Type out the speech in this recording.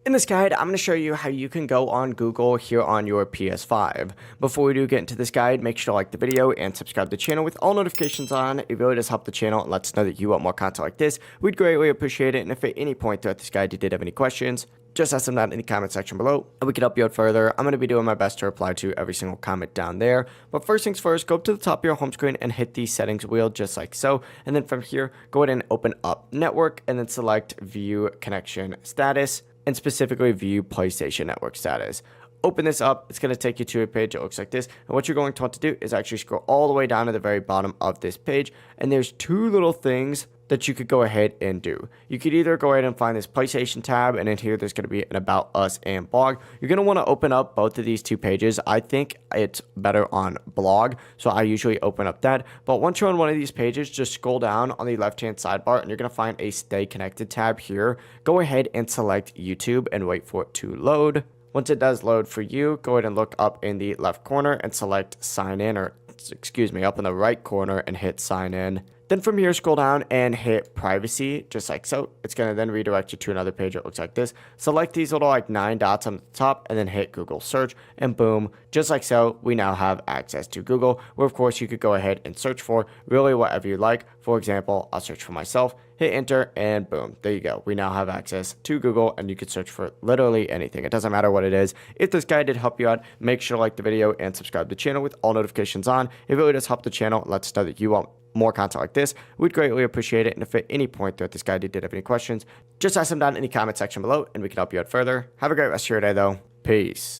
In this guide, I'm going to show you how you can go on Google here on your PS5. Before we do get into this guide, make sure to like the video and subscribe to the channel with all notifications on. It really does help the channel and lets us know that you want more content like this. We'd greatly appreciate it, and if at any point throughout this guide you did have any questions, just ask them down in the comment section below, and we can help you out further. I'm going to be doing my best to reply to every single comment down there. But first things first, go up to the top of your home screen and hit the settings wheel just like so. And then from here, go ahead and open up network and then select view connection status, and specifically view PlayStation Network status. Open this up, it's going to take you to a page that looks like this, and what you're going to want to do is actually scroll all the way down to the very bottom of this page, and there's two little things that you could go ahead and do. You could either go ahead and find this PlayStation tab, and in here there's going to be an About Us and Blog. You're going to want to open up both of these two pages. I think it's better on Blog, so I usually open up that. But once you're on one of these pages, just scroll down on the left-hand sidebar, and you're going to find a Stay Connected tab here. Go ahead and select YouTube and wait for it to load. Once it does load for you, go ahead and look up in the left corner and select Sign In, or excuse me, up in the right corner and hit Sign In. Then from here, scroll down and hit privacy, just like so. It's going to then redirect you to another page that looks like this. Select these little like 9 dots on the top and then hit Google search, and boom, just like so, we now have access to Google, where of course you could go ahead and search for really whatever you like. For example, I'll search for myself, hit enter, and boom, there you go. We now have access to Google, and you can search for literally anything. It doesn't matter what it is. If this guide did help you out, make sure to like the video and subscribe to the channel with all notifications on. It really does help the channel. It lets us know that you want more content like this. We'd greatly appreciate it, and if at any point throughout this guide you did have any questions, just ask them down in the comment section below and we can help you out further. Have a great rest of your day though. Peace.